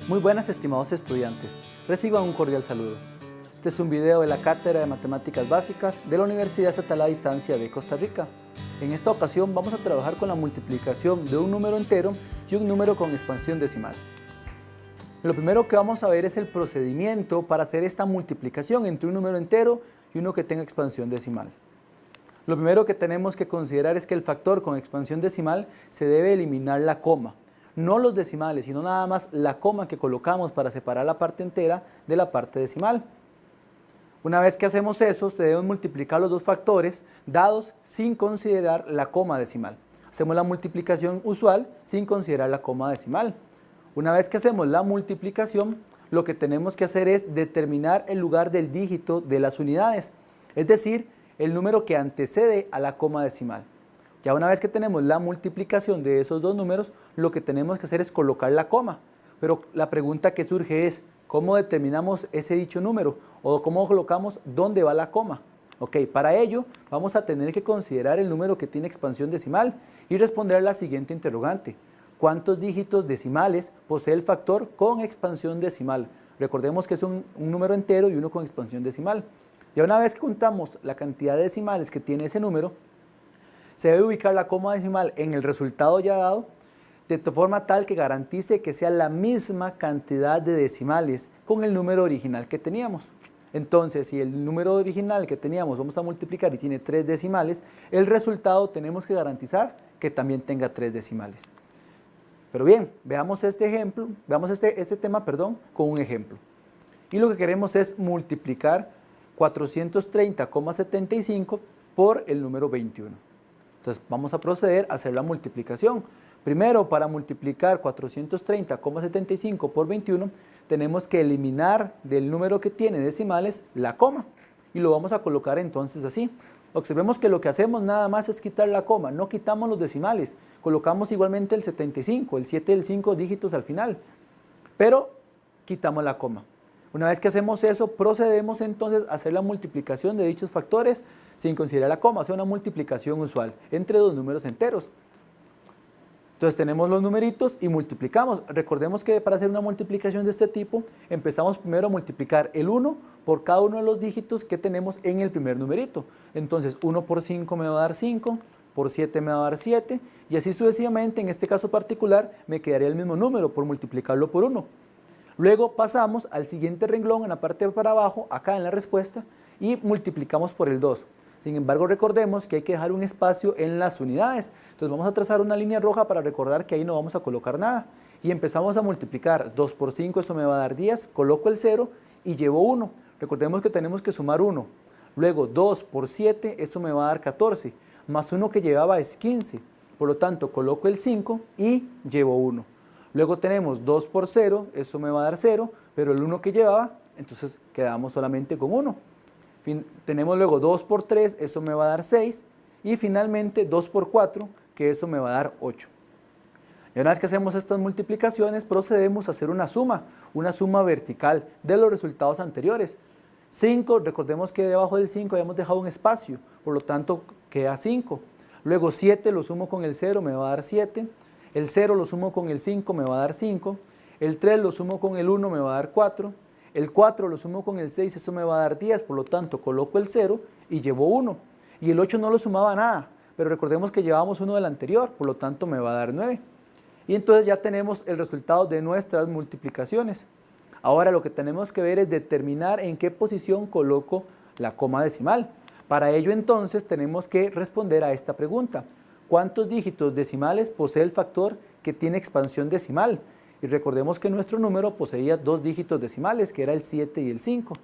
Muy buenas, estimados estudiantes. Reciban un cordial saludo. Este es un video de la Cátedra de Matemáticas Básicas de la Universidad Estatal a Distancia de Costa Rica. En esta ocasión vamos a trabajar con la multiplicación de un número entero y un número con expansión decimal. Lo primero que vamos a ver es el procedimiento para hacer esta multiplicación entre un número entero y uno que tenga expansión decimal. Lo primero que tenemos que considerar es que el factor con expansión decimal se debe eliminar la coma. No los decimales, sino nada más la coma que colocamos para separar la parte entera de la parte decimal. Una vez que hacemos eso, debemos multiplicar los dos factores dados sin considerar la coma decimal. Hacemos la multiplicación usual sin considerar la coma decimal. Una vez que hacemos la multiplicación, lo que tenemos que hacer es determinar el lugar del dígito de las unidades, es decir, el número que antecede a la coma decimal. Ya una vez que tenemos la multiplicación de esos dos números, lo que tenemos que hacer es colocar la coma. Pero la pregunta que surge es, ¿cómo determinamos ese dicho número? ¿O cómo colocamos dónde va la coma? Ok, para ello vamos a tener que considerar el número que tiene expansión decimal y responder a la siguiente interrogante. ¿Cuántos dígitos decimales posee el factor con expansión decimal? Recordemos que es un número entero y uno con expansión decimal. Ya una vez que contamos la cantidad de decimales que tiene ese número, se debe ubicar la coma decimal en el resultado ya dado, de forma tal que garantice que sea la misma cantidad de decimales con el número original que teníamos. Entonces, si el número original que teníamos vamos a multiplicar y tiene 3 decimales, el resultado tenemos que garantizar que también tenga 3 decimales. Pero bien, veamos este ejemplo, veamos este tema con un ejemplo. Y lo que queremos es multiplicar 430,75 por el número 21. Entonces vamos a proceder a hacer la multiplicación. Primero, para multiplicar 430,75 por 21, tenemos que eliminar del número que tiene decimales la coma. Y lo vamos a colocar entonces así. Observemos que lo que hacemos nada más es quitar la coma, no quitamos los decimales. Colocamos igualmente el 75, el 7 y el 5 dígitos al final, pero quitamos la coma. Una vez que hacemos eso, procedemos entonces a hacer la multiplicación de dichos factores sin considerar la coma, o sea, una multiplicación usual entre dos números enteros. Entonces tenemos los numeritos y multiplicamos. Recordemos que para hacer una multiplicación de este tipo, empezamos primero a multiplicar el 1 por cada uno de los dígitos que tenemos en el primer numerito. Entonces 1 por 5 me va a dar 5, por 7 me va a dar 7, y así sucesivamente. En este caso particular me quedaría el mismo número por multiplicarlo por 1. Luego pasamos al siguiente renglón en la parte de para abajo, acá en la respuesta, y multiplicamos por el 2. Sin embargo, recordemos que hay que dejar un espacio en las unidades. Entonces vamos a trazar una línea roja para recordar que ahí no vamos a colocar nada. Y empezamos a multiplicar. 2 por 5, eso me va a dar 10. Coloco el 0 y llevo 1. Recordemos que tenemos que sumar 1. Luego 2 por 7, eso me va a dar 14. Más 1 que llevaba es 15. Por lo tanto, coloco el 5 y llevo 1. Luego tenemos 2 por 0, eso me va a dar 0, pero el 1 que llevaba, entonces quedamos solamente con 1. Tenemos luego 2 por 3, eso me va a dar 6, y finalmente 2 por 4, que eso me va a dar 8. Y una vez que hacemos estas multiplicaciones, procedemos a hacer una suma vertical de los resultados anteriores. 5, recordemos que debajo del 5 habíamos dejado un espacio, por lo tanto queda 5. Luego 7 lo sumo con el 0, me va a dar 7. El 0 lo sumo con el 5, me va a dar 5. El 3 lo sumo con el 1, me va a dar 4. El 4 lo sumo con el 6, eso me va a dar 10, por lo tanto coloco el 0 y llevo 1. Y el 8 no lo sumaba nada, pero recordemos que llevábamos 1 del anterior, por lo tanto me va a dar 9. Y entonces ya tenemos el resultado de nuestras multiplicaciones. Ahora lo que tenemos que ver es determinar en qué posición coloco la coma decimal. Para ello entonces tenemos que responder a esta pregunta. ¿Cuántos dígitos decimales posee el factor que tiene expansión decimal? Y recordemos que nuestro número poseía 2 dígitos decimales, que era el 7 y el 5.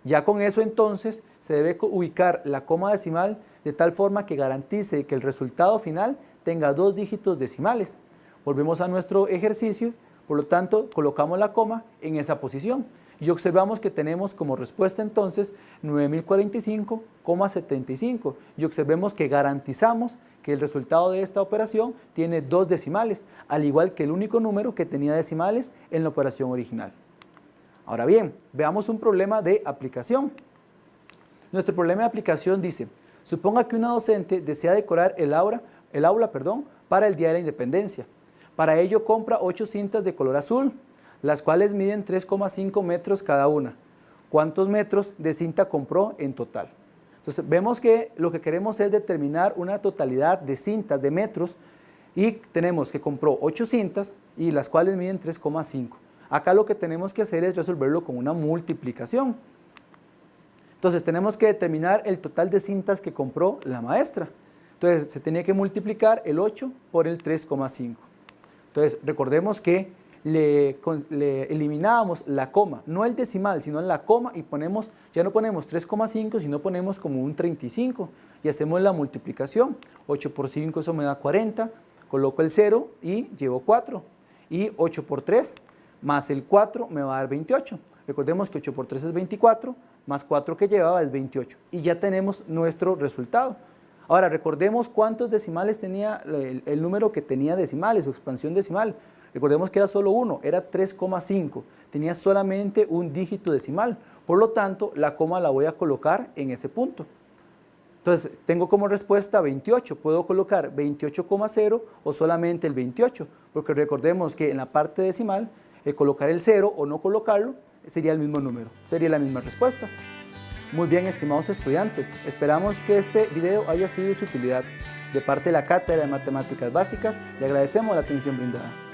Ya con eso entonces se debe ubicar la coma decimal de tal forma que garantice que el resultado final tenga 2 dígitos decimales. Volvemos a nuestro ejercicio, por lo tanto colocamos la coma en esa posición. Y observamos que tenemos como respuesta entonces 9045,75. Y observemos que garantizamos que el resultado de esta operación tiene 2 decimales, al igual que el único número que tenía decimales en la operación original. Ahora bien, veamos un problema de aplicación. Nuestro problema de aplicación dice, suponga que una docente desea decorar el aula para el Día de la Independencia. Para ello compra 8 cintas de color azul, las cuales miden 3,5 metros cada una. ¿Cuántos metros de cinta compró en total? Entonces vemos que lo que queremos es determinar una totalidad de cintas, de metros, y tenemos que compró 8 cintas y las cuales miden 3,5. Acá lo que tenemos que hacer es resolverlo con una multiplicación. Entonces tenemos que determinar el total de cintas que compró la maestra. Entonces se tenía que multiplicar el 8 por el 3,5. Entonces recordemos que le eliminábamos la coma, no el decimal, sino la coma, y ponemos, ya no ponemos 3,5, sino ponemos como un 35 y hacemos la multiplicación. 8 por 5, eso me da 40, coloco el 0 y llevo 4. Y 8 por 3 más el 4 me va a dar 28. Recordemos que 8 por 3 es 24, más 4 que llevaba es 28. Y ya tenemos nuestro resultado. Ahora, recordemos cuántos decimales tenía el número que tenía decimales o expansión decimal. Recordemos que era solo uno, era 3,5. Tenía solamente un dígito decimal. Por lo tanto, la coma la voy a colocar en ese punto. Entonces, tengo como respuesta 28. Puedo colocar 28,0 o solamente el 28, porque recordemos que en la parte decimal, colocar el 0 o no colocarlo sería el mismo número, sería la misma respuesta. Muy bien, estimados estudiantes, esperamos que este video haya sido de su utilidad. De parte de la Cátedra de Matemáticas Básicas, le agradecemos la atención brindada.